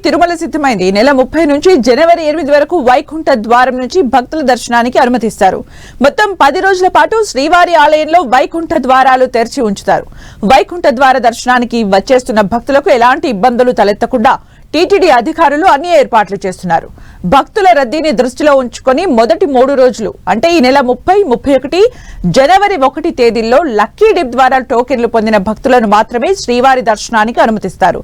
తిరుమల సిద్ధమైంది. ఈ నెల 30 నుంచి జనవరి 8 వరకు వైకుంఠ ద్వారం నుంచి భక్తుల దర్శనానికి అనుమతిస్తారు. మొత్తం 10 రోజుల పాటు శ్రీవారి ఆలయంలో వైకుంఠ ద్వారాలు తెరిచి ఉంచుతారు. వైకుంఠ ద్వార దర్శనానికి వచ్చేస్తున్న భక్తులకు ఎలాంటి ఇబ్బందులు తలెత్తకుండా టీటీడీ అధికారులు అన్ని ఏర్పాట్లు చేస్తున్నారు. భక్తుల రద్దీని దృష్టిలో ఉంచుకొని మొదటి 3 రోజులు అంటే ఈ నెల 30, 31, జనవరి 1 తేదీల్లో లక్కీ డిప్ ద్వారా టోకెన్లు పొందిన భక్తులను మాత్రమే శ్రీవారి దర్శనానికి అనుమతిస్తారు.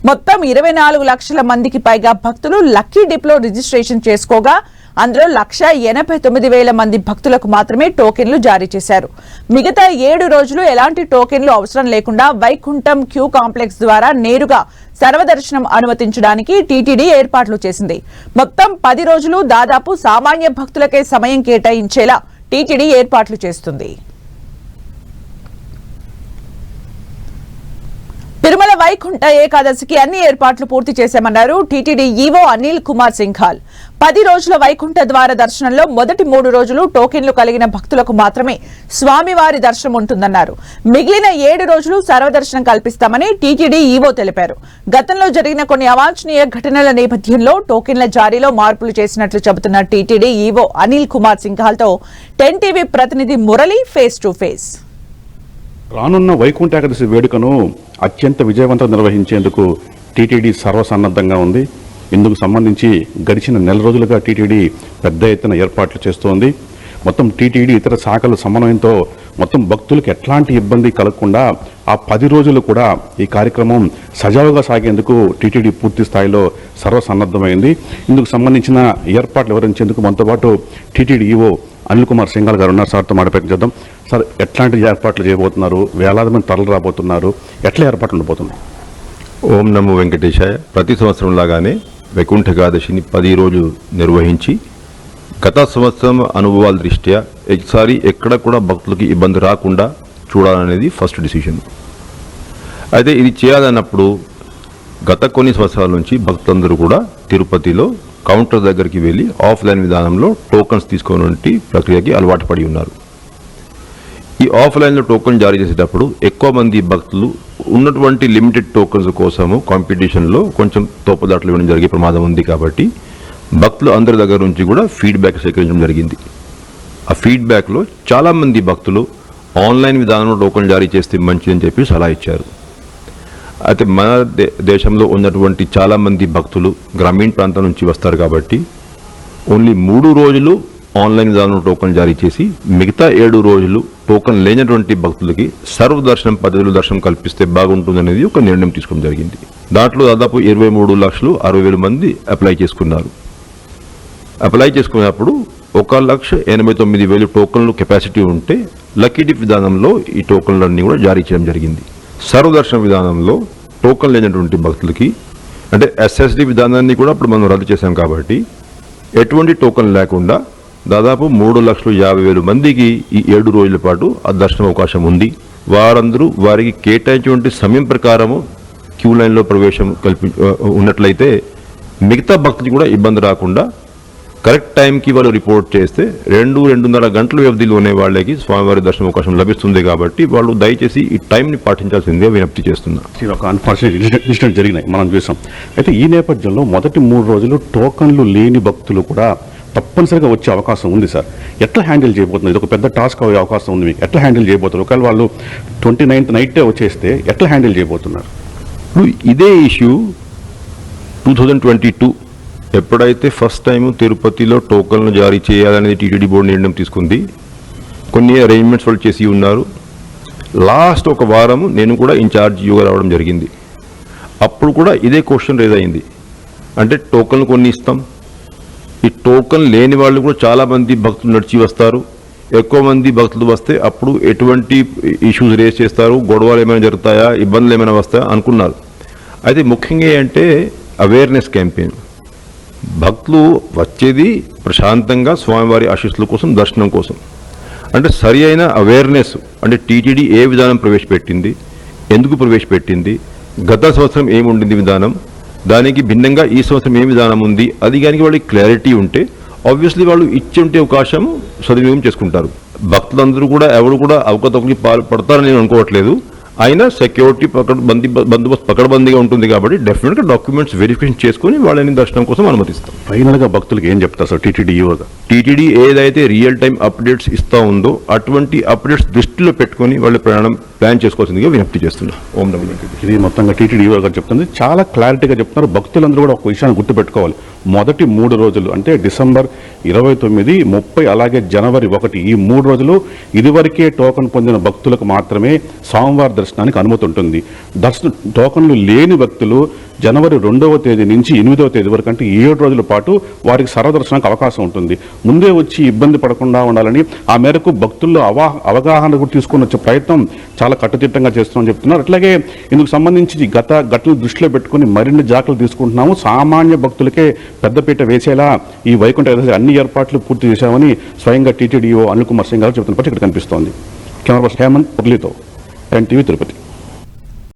మొత్తం 24 లక్షల మందికి పైగా భక్తులు లక్కీ డిప్ లో రిజిస్ట్రేషన్ చేసుకోగా అందులో 1,89,000 మంది భక్తులకు మాత్రమే టోకెన్లు జారీ చేశారు. మిగతా 7 రోజులు ఎలాంటి టోకెన్లు అవసరం లేకుండా వైకుంఠం క్యూ కాంప్లెక్స్ ద్వారా నేరుగా సర్వదర్శనం అనుమతించడానికి టీటీడీ ఏర్పాట్లు చేసింది. మొత్తం 10 రోజులు దాదాపు సామాన్య భక్తులకే సమయం కేటాయించేలా టీటీడీ ఏర్పాట్లు చేస్తుంది. తిరుమల వైకుంఠ ఏకాదశికి అన్ని ఏర్పాట్లు పూర్తి చేశామన్నారు టీటీడీ ఈవో అనిల్ కుమార్ సింఘాల్. 10 రోజుల వైకుంఠ ద్వార దర్శనంలో మొదటి 3 రోజులు టోకెన్లు కలిగిన భక్తులకు మాత్రమే స్వామివారి దర్శనం ఉంటుందన్నారు. మిగిలిన 7 రోజులు సర్వదర్శనం కల్పిస్తామని టీటీడీ ఈవో తెలిపారు. గతంలో జరిగిన కొన్ని అవాంఛనీయ ఘటనల నేపథ్యంలో టోకెన్ల జారీలో మార్పులు చేసినట్లు చెబుతున్న టీటీడీ ఈవో అనిల్ కుమార్ సింఘాల్ తో 10 టీవీ ప్రతినిధి మురళి ఫేస్ టు ఫేస్. రానున్న వైకుంఠ ఏకాదశి వేడుకను అత్యంత విజయవంతంగా నిర్వహించేందుకు టీటీడీ సర్వసన్నద్ధంగా ఉంది. ఇందుకు సంబంధించి గడిచిన నెల రోజులుగా టీటీడీ పెద్ద ఎత్తున ఏర్పాట్లు చేస్తోంది. మొత్తం టీటీడీ ఇతర శాఖల సమన్వయంతో మొత్తం భక్తులకు ఎట్లాంటి ఇబ్బంది కలగకుండా ఆ 10 రోజులు కూడా ఈ కార్యక్రమం సజావుగా సాగేందుకు టీటీడీ పూర్తి స్థాయిలో సర్వసన్నద్ధమైంది. ఇందుకు సంబంధించిన ఏర్పాట్లు వివరించేందుకు మనతో పాటు టీటీడీ ఈవో అనిల్ కుమార్ సింఘాల్ గారు ఉన్నారు. సార్తో మాట్లాడదాం. సార్, ఎట్లాంటి ఏర్పాట్లు చేయబోతున్నారు? వేలాది మంది తరలి రాబోతున్నారు. ఎట్లా ఏర్పాట్లు ఉండబోతున్నాయి? ఓం నమో వెంకటేశాయ. ప్రతి సంవత్సరం లాగానే వైకుంఠ ఏకాదశిని 10 రోజులు నిర్వహించి గత సంవత్సరం అనుభవాల దృష్ట్యా ఈసారి ఎక్కడ కూడా భక్తులకి ఇబ్బంది రాకుండా చూడాలనేది ఫస్ట్ డిసిషన్. అయితే ఇది చేయాలన్నప్పుడు గత కొన్ని సంవత్సరాల నుంచి భక్తులందరూ కూడా తిరుపతిలో కౌంటర్ దగ్గరికి వెళ్ళి ఆఫ్లైన్ విధానంలో టోకన్స్ తీసుకునే ప్రక్రియకి అలవాటు పడి ఉన్నారు. ఈ ఆఫ్లైన్లో టోకన్ జారీ చేసేటప్పుడు ఎక్కువ మంది భక్తులు ఉన్నటువంటి లిమిటెడ్ టోకన్స్ కోసము కాంపిటీషన్లో కొంచెం తోపుదాట్లు ఇవ్వడం జరిగే ప్రమాదం ఉంది. కాబట్టి భక్తులు అందరి దగ్గర నుంచి కూడా ఫీడ్బ్యాక్ సేకరించడం జరిగింది. ఆ ఫీడ్బ్యాక్లో చాలామంది భక్తులు ఆన్లైన్ విధానంలో టోకన్ జారీ చేస్తే మంచిదని చెప్పి సలహా ఇచ్చారు. అయితే మన దేశంలో ఉన్నటువంటి చాలామంది భక్తులు గ్రామీణ ప్రాంతం నుంచి వస్తారు కాబట్టి ఓన్లీ 3 రోజులు ఆన్లైన్ విధానంలో టోకన్ జారీ చేసి మిగతా 7 రోజులు టోకన్ లేనటువంటి భక్తులకి సర్వదర్శనం పద్ధతిలో దర్శనం కల్పిస్తే బాగుంటుందనేది ఒక నిర్ణయం తీసుకోవడం జరిగింది. దాంట్లో దాదాపు 23,60,000 మంది అప్లై చేసుకున్నారు. అప్లై చేసుకున్నప్పుడు 1,89,000 టోకన్లు కెపాసిటీ ఉంటే లక్కీ డిప్ విధానంలో ఈ టోకన్లన్నీ కూడా జారీ చేయడం జరిగింది. సర్వదర్శన విధానంలో టోకన్ లేనటువంటి భక్తులకి అంటే ఎస్ఎస్డి విధానాన్ని కూడా ఇప్పుడు మనం రద్దు చేశాం కాబట్టి ఎటువంటి టోకన్ లేకుండా దాదాపు 3,50,000 మందికి ఈ 7 రోజుల పాటు ఆ దర్శనం అవకాశం ఉంది. వారందరూ వారికి కేటాయించినటువంటి సమయం ప్రకారము క్యూ లైన్లో ప్రవేశం ఉన్నట్లయితే మిగతా భక్తులు కూడా ఇబ్బంది రాకుండా కరెక్ట్ టైంకి వాళ్ళు రిపోర్ట్ చేస్తే 2-2.5 గంటల వ్యవధిలోనే వాళ్ళకి స్వామివారి దర్శనం అవకాశం లభిస్తుంది. కాబట్టి వాళ్ళు దయచేసి ఈ టైంని పాటించాల్సిందిగా విజ్ఞప్తి చేస్తున్నా. ఒక అన్ఫార్చునేట్ ఇన్సిడెంట్ జరిగినాయి, మనం చూసాం. అయితే ఈ నేపథ్యంలో మొదటి 3 రోజులు టోకన్లు లేని భక్తులు కూడా తప్పనిసరిగా వచ్చే అవకాశం ఉంది. సార్, ఎట్లా హ్యాండిల్ చేయబోతున్నారు? ఇది ఒక పెద్ద టాస్క్ అయ్యే అవకాశం ఉంది. మీకు ఎట్లా హ్యాండిల్ చేయబోతున్నారు? ఒకవేళ వాళ్ళు 29th నైటే వచ్చేస్తే ఎట్లా హ్యాండిల్ చేయబోతున్నారు? ఇప్పుడు ఇదే ఇష్యూ 2022 ఎప్పుడైతే ఫస్ట్ టైం తిరుపతిలో టోకన్లు జారీ చేయాలనేది టీటీడీ బోర్డు నిర్ణయం తీసుకుంది. కొన్ని అరేంజ్మెంట్స్ వాళ్ళు చేసి ఉన్నారు. లాస్ట్ ఒక వారము నేను కూడా ఇన్ఛార్జిగా రావడం జరిగింది. అప్పుడు కూడా ఇదే క్వశ్చన్ రేజ్ అయింది. అంటే టోకన్లు కొన్ని ఇస్తాం, ఈ టోకన్ లేని వాళ్ళు కూడా చాలామంది భక్తులు నడిచి వస్తారు. ఎక్కువ మంది భక్తులు వస్తే అప్పుడు ఎటువంటి ఇష్యూస్ రేజ్ చేస్తారు, గొడవలు ఏమైనా జరుగుతాయా, ఇబ్బందులు ఏమైనా వస్తాయా అనుకున్నారు. అయితే ముఖ్యంగా ఏంటంటే అవేర్నెస్ క్యాంపెయిన్. భక్తులు వచ్చేది ప్రశాంతంగా స్వామివారి ఆశీస్సుల కోసం, దర్శనం కోసం. అంటే సరి అయిన అవేర్నెస్, అంటే టీటీడీ ఏ విధానం ప్రవేశపెట్టింది, ఎందుకు ప్రవేశపెట్టింది, గత సంవత్సరం ఏముండింది విధానం, దానికి భిన్నంగా ఈ సంవత్సరం ఏ విధానం ఉంది, అది కానీ వాళ్ళకి క్లారిటీ ఉంటే ఆబ్వియస్లీ వాళ్ళు ఇచ్చే అవకాశం సద్వినియోగం చేసుకుంటారు. భక్తులందరూ కూడా ఎవరు కూడా అవకతవకలకి పడతారని నేను అనుకోవట్లేదు. అయినా సెక్యూరిటీ బందోబస్తు పకడ్బందీగా ఉంటుంది కాబట్టి డెఫినెట్గా డాక్యుమెంట్స్ వెరిఫికేషన్ చేసుకుని వాళ్ళని దర్శనం కోసం అనుమతిస్తాం. ఫైనల్ గా భక్తులకు ఏం చెప్తారు సార్ టీటీడీ ఈవోగా? టీటీడీ ఏదైతే రియల్ టైం అప్డేట్స్ ఇస్తా ఉందో అటువంటి అప్డేట్స్ దృష్టిలో పెట్టుకుని వాళ్ళ ప్రయాణం ప్లాన్ చేసుకోవాల్సిందిగా విజ్ఞప్తి చేస్తున్నాం. ఓం నమో వెంకటేశాయ. ఇది మొత్తంగా టీటీడీ ఈవో గారు చెప్తుంది. చాలా క్లారిటీగా చెప్తున్నారు. భక్తులందరూ కూడా ఒక విషయాన్ని గుర్తుపెట్టుకోవాలి. మొదటి 3 రోజులు అంటే డిసెంబర్ 29, 30 అలాగే జనవరి 1 ఈ 3 రోజులు ఇదివరకే టోకన్ పొందిన భక్తులకు మాత్రమే స్వామివారి దర్శనానికి అనుమతి ఉంటుంది. టోకన్లు లేని భక్తులు జనవరి 2వ తేదీ నుంచి 8వ తేదీ వరకు అంటే 7 రోజుల పాటు వారికి సర్వదర్శనానికి అవకాశం ఉంటుంది. ముందే వచ్చి ఇబ్బంది పడకుండా ఉండాలని ఆ మేరకు భక్తుల్లో అవగాహన కూడా తీసుకుని వచ్చే ప్రయత్నం చాలా కట్టుదిట్టంగా చేస్తున్నామని చెప్తున్నారు. అట్లాగే ఇందుకు సంబంధించి గట్టలు దృష్టిలో పెట్టుకుని మరిన్ని జాగ్రత్తలు తీసుకుంటున్నాము. సామాన్య భక్తులకే పెద్దపీట వేసేలా ఈ వైకుంఠ ఏకాదశి అన్ని ఏర్పాట్లు పూర్తి చేశామని స్వయంగా టీటీడీఓ అనిల్ కుమార్ సింగ్ గారు చెబుతున్న పట్ల ఇక్కడ కనిపిస్తోంది. కెమెరా పర్సన్ హేమంత్ మురళీతో NTV తిరుపతి.